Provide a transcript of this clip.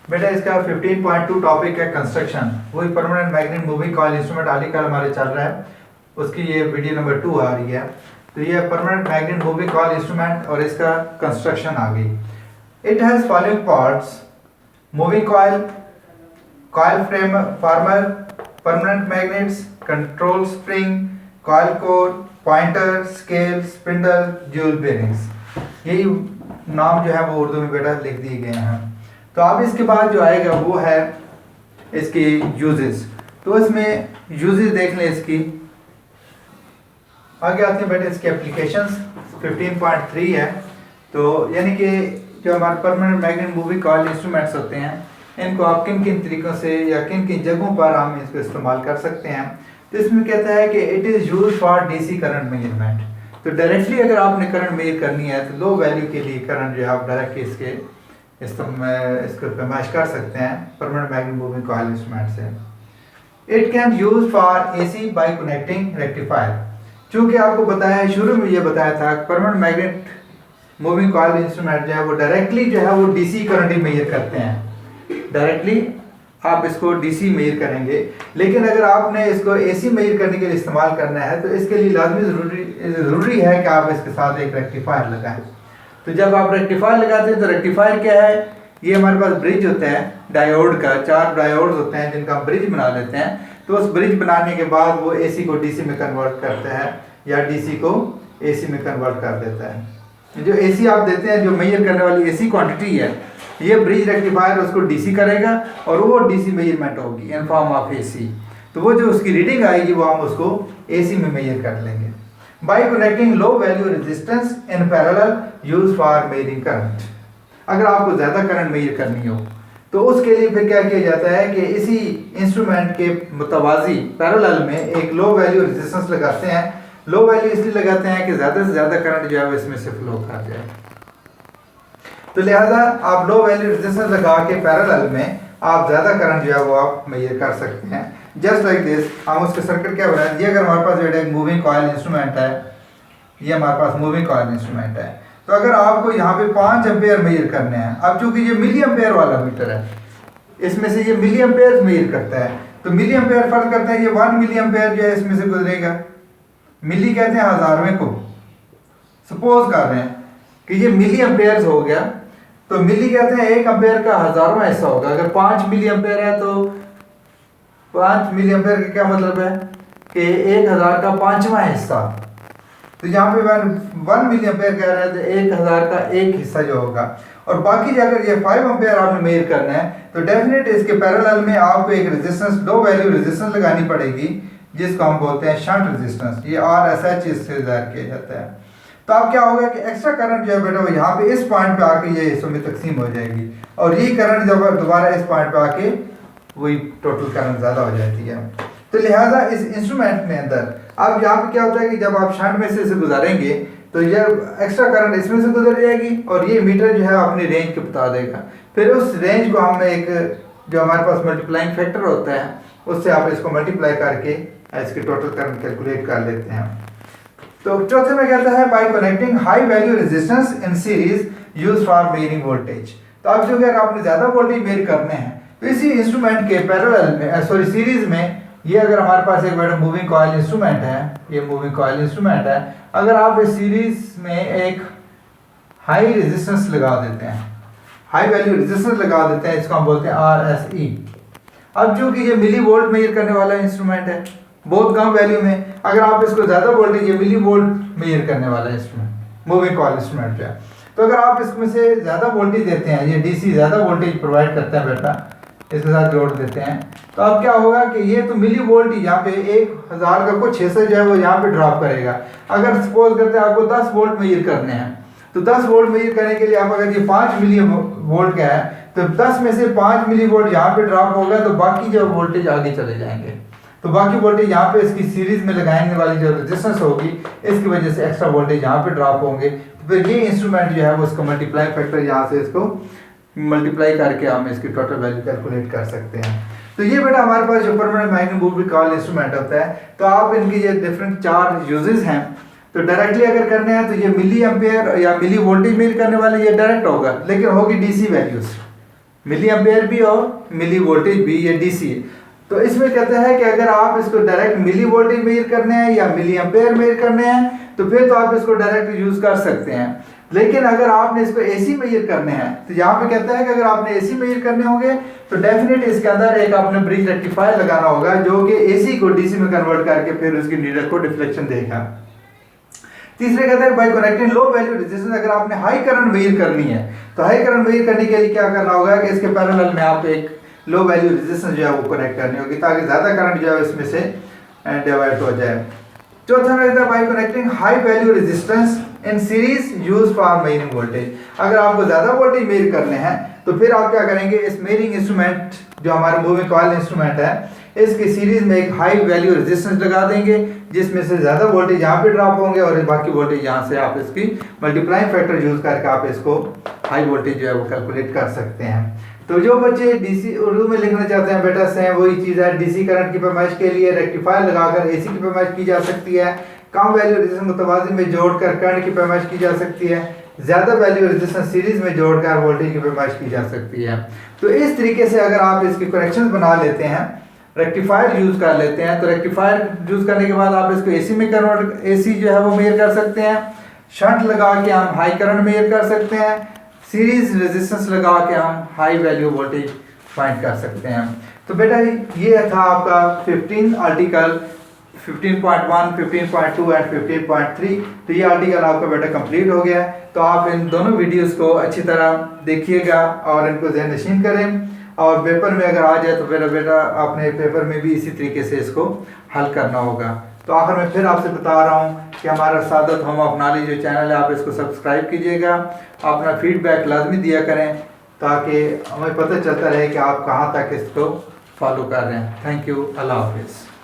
बेटा इसका 15.2 टॉपिक है कंस्ट्रक्शन। वही permanent magnet moving coil instrument आदि कल हमारे चल रहा है, उसकी ये वीडियो नंबर 2 आ रही है। तो ये permanent magnet moving coil instrument और इसका कंस्ट्रक्शन आ गई। It has following parts: moving coil, coil frame farmer, permanent magnets, control spring, coil core, pointer, scale, spindle, jewel bearings. यही नाम जो है वो उर्दू में बेटा लिख दिए गए हैं। तो अब इसके बाद जो आएगा वो है इसकी यूजेस। तो इसमें यूजेस देख लें इसकी। आगे आते हैं बेटा इसके एप्लीकेशंस। 15.3 है। तो यानी कि जो हमारे permanent magnet moving coil instruments होते हैं, इनको आप किन किन तरीकों से या किन किन जगहों पर हम इसको इस्तेमाल कर सकते हैं। तो इसमें कहता है कि it is use for DC current measurement. तो डायरेक्टली अगर आपने करंट मेजर करनी है तो लो वैल्यू के लिए करंट जो है आप डायरेक्टली इसको पैमाइश कर सकते हैं permanent magnet moving coil instrument से। It can use for AC by connecting rectifier. चूंकि आपको बताया शुरू में ये बताया था permanent magnet moving coil instrument जो है वो डायरेक्टली जो है वो डीसी करंट ही मेजर करते हैं। डायरेक्टली आप इसको डीसी मेजर करेंगे, लेकिन अगर आपने इसको एसी मेजर करने के लिए इस्तेमाल करना है तो इसके लिए लाजमी ज़रूरी है कि आप इसके साथ एक रेक्टिफायर लगाएं। तो जब आप रेक्टिफायर लगाते हैं तो रेक्टिफायर क्या है, ये हमारे पास ब्रिज होता है डायोड का, 4 डायोड होते हैं जिनका हम ब्रिज बना लेते हैं। तो उस ब्रिज बनाने के बाद वो एसी को डीसी में कन्वर्ट करता है या डीसी को एसी में कन्वर्ट कर देता है। जो एसी आप देते हैं, जो मेजर करने वाली एसी क्वांटिटी है, ये ब्रिज रेक्टिफायर उसको डीसी करेगा और वो डीसी मेजरमेंट होगी इन फॉर्म ऑफ एसी। तो वो जो उसकी रीडिंग आएगी वो हम उसको एसी में मेजर कर लेंगे। Bye connecting low value resistance in parallel use for measuring current. अगर आपको ज़्यादा करंट मेजर करनी हो तो उसके लिए फिर क्या किया जाता है कि इसी इंस्ट्रूमेंट के मुतवाजी पैरेलल में एक लो वैल्यू रेजिस्टेंस लगाते हैं। लो वैल्यू इसलिए लगाते हैं कि ज़्यादा से ज़्यादा करंट जो है इसमें से फ्लो कर जाए। तो लिहाजा आप लो वैल्यू रेजिस्टेंस लगा के पैरेलल में आप ज़्यादा करंट जो है वो आप मेजर कर सकते हैं। जस्ट लाइक दिस, हम उसके सर्किट क्या बनाए, ये अगर हमारे पास जो है मूविंग कॉइल इंस्ट्रूमेंट है, ये हमारे पास मूविंग कॉइल इंस्ट्रूमेंट है। तो अगर आपको यहाँ पे 5 एम्पेयर मेजर करने हैं, अब चूंकि ये मिली एम्पेयर वाला मीटर है, इसमें से ये मिली एम्पेयर मेजर करता है, तो मिली एम्पेयर फर्क करता है। ये 1 मिली एम्पेयर जो है इसमें से गुजरेगा। मिली कहते हैं हजारवें को। सपोज कर रहे हैं कि ये मिली एम्पेयर हो गया, तो मिली कहते हैं 1 एम्पेयर का 1000वां हिस्सा होगा। अगर 5 मिली एम्पेयर है तो 5 मिली एम्पेयर का क्या मतलब है कि 1000 का 5वां हिस्सा। तो यहाँ पे 1 मिली एम्पेयर कह रहे हैं तो 1000 का 1 हिस्सा जो होगा। और बाकी अगर ये 5 एम्पेयर आपने मेजर करना है तो डेफिनेट इसके पैरेलल में आपको एक रेजिस्टेंस, लो वैल्यू रेजिस्टेंस लगानी पड़ेगी, जिसको हम बोलते हैं शंट रेजिस्टेंस। ये RSH इससे ज़ाहिर किया जाता है। तो अब क्या होगा कि एक्स्ट्रा करंट जो है बेटा वो यहाँ पे इस पॉइंट पे आके ये हिस्सों में तकसीम हो जाएगी, और ये करंट जब दोबारा इस पॉइंट पे आके वही टोटल करंट ज़्यादा हो जाती है। तो लिहाजा इस इंस्ट्रूमेंट में अंदर अब यहाँ पे क्या होता है कि जब आप शंट में से गुजारेंगे तो ये एक्स्ट्रा करंट इसमें से गुजर जाएगी और ये मीटर जो है अपनी रेंज को बता देगा। फिर उस रेंज को हम एक जो हमारे पास मल्टीप्लाइंग फैक्टर होता है उससे आप इसको मल्टीप्लाई करके इसकी टोटल करंट कैलकुलेट कर लेते हैं। तो चौथे में कहता है bye connecting high value resistance in series use for measuring voltage. तो अब जो अगर आपने ज़्यादा वोल्टेज मेजर करने हैं तो इसी इंस्ट्रूमेंट के पैरेलल में सीरीज में, ये अगर हमारे पास एक बेटा मूविंग कॉइल इंस्ट्रूमेंट है, ये मूविंग कॉइल इंस्ट्रूमेंट है, अगर आप इस सीरीज में एक हाई रेजिस्टेंस लगा देते हैं, हाई वैल्यू रेजिस्टेंस लगा देते हैं, इसको हम बोलते हैं RSE। अब चूंकि ये मिली वोल्ट मेजर करने वाला इंस्ट्रूमेंट है बहुत कम वैल्यू में, अगर आप इसको ज़्यादा वोल्टेज, ये मिली वोल्ट मेजर करने वाला इंस्ट्रूमेंट मूविंग कॉइल इंस्ट्रूमेंट है, तो अगर आप इसमें से ज़्यादा वोल्टेज देते हैं, ये DC ज़्यादा वोल्टेज प्रोवाइड करता है बेटा, इसके साथ जोड़ देते हैं, तो अब क्या होगा कि ये तो मिली वोल्ट यहाँ पे 1000 का कुछ हिस्सा जो है वो यहाँ पे ड्रॉप करेगा। अगर सपोज करते हैं आपको 10 वोल्ट मेजर करने हैं, तो 10 वोल्ट मेजर करने के लिए आप अगर ये 5 मिली वोल्ट का है तो 10 में से 5 मिली वोल्ट यहाँ पे ड्रॉप होगा, तो बाकी जो वोल्टेज आगे चले जाएंगे। तो बाकी वोल्टेज यहाँ पे इसकी सीरीज में लगाने वाली जो रेजिस्टेंस होगी इसकी वजह से एक्स्ट्रा वोल्टेज यहाँ पे ड्रॉप होंगे। तो फिर ये इंस्ट्रूमेंट जो है वो इसका मल्टीप्लाई फैक्टर यहाँ से इसको मल्टीप्लाई करके हम इसकी टोटल वैल्यू कैलकुलेट कर सकते हैं। तो ये बेटा हमारे पास जो permanent magnet moving coil instrument होता है, तो आप इनकी ये डिफरेंट 4 यूजेस हैं। तो डायरेक्टली अगर करने हैं तो ये मिली एम्पेयर या मिली वोल्टेज मेजर करने वाले ये डायरेक्ट होगा, लेकिन होगी DC वैल्यूज, मिली एम्पेयर भी और मिली वोल्टेज भी, ये डीसी। तो इसमें कहते हैं कि अगर आप इसको डायरेक्ट मिली वोल्टेज मेजर करने हैं या मिली एम्पेयर मेजर करने हैं तो फिर तो आप इसको डायरेक्ट यूज कर सकते हैं। लेकिन अगर आपने इसको एसी मेजर करने हैं तो यहाँ पे कहता है कि अगर आपने एसी मेजर करने होंगे तो डेफिनेट इसके अंदर एक आपने ब्रिज रेक्टिफायर लगाना होगा जो कि एसी को डीसी में कन्वर्ट करके फिर उसकी नीडल को डिफ्लेक्शन देगा। तीसरे कहते हैं bye connecting low value resistance, अगर आपने हाई करंट मेजर करनी है तो हाई करंट मेजर करने के लिए क्या करना होगा कि इसके पैरेलल में आप एक लो वैल्यू रेजिस्टेंस जो है वो कनेक्ट करनी होगी ताकि ज़्यादा करंट जो है इसमें से डिवाइड हो जाए। चौथा कहता है bye connecting high value resistance in series use for measuring voltage, अगर आपको ज़्यादा वोल्टेज मेजर करने हैं तो फिर आप क्या करेंगे, इस मेजरिंग इंस्ट्रूमेंट जो हमारा मूविंग कॉइल इंस्ट्रूमेंट है इसकी सीरीज में एक हाई वैल्यू रेजिस्टेंस लगा देंगे जिसमें से ज़्यादा वोल्टेज यहाँ पे ड्रॉप होंगे और बाकी वोल्टेज यहाँ से आप इसकी मल्टीप्लाइंग फैक्टर यूज करके आप इसको हाई वोल्टेज जो है वो कैलकुलेट कर सकते हैं। तो जो बच्चे डीसी उर्दू में लिखना चाहते हैं बेटा सेम वही चीज़ है, डीसी करंट की पैमाइश के लिए रेक्टिफायर लगाकर एसी की पैमाइश की जा सकती है, कम वैल्यू रेजिस्टेंस मुतवाज़िन में जोड़कर करंट की पैमाइश की जा सकती है, ज़्यादा वैल्यू रेजिस्टेंस सीरीज में जोड़कर वोल्टेज की पैमाइश की जा सकती है। तो इस तरीके से अगर आप इसके करेक्शन बना लेते हैं, रेक्टिफायर यूज़ कर लेते हैं, तो रेक्टिफायर यूज़ करने के बाद आप इसको एसी में कन्वर्ट, एसी जो है वो मेजर कर सकते हैं, शंट लगा के हम हाई करंट मेजर कर सकते हैं, सीरीज रेजिस्टेंस लगा के हम हाई वैल्यू वोल्टेज फाइंड कर सकते हैं। तो बेटा ये था आपका 15 आर्टिकल 15.1, 15.2 एंड 15.3। तो ये आर्टिकल आपका बेटा कंप्लीट हो गया है। तो आप इन दोनों वीडियोस को अच्छी तरह देखिएगा और इनको ज़हन नशीन करें और पेपर में अगर आ जाए तो फिर बेटा आपने पेपर में भी इसी तरीके से इसको हल करना होगा। तो आखिर में फिर आपसे बता रहा हूँ कि हमारा सादत होम ऑफ नॉलेज जो चैनल है आप इसको सब्सक्राइब कीजिएगा, अपना फीडबैक लाजमी दिया करें ताकि हमें पता चलता रहे कि आप कहाँ तक इसको फॉलो कर रहे हैं। थैंक यू, अल्लाह हाफिज़।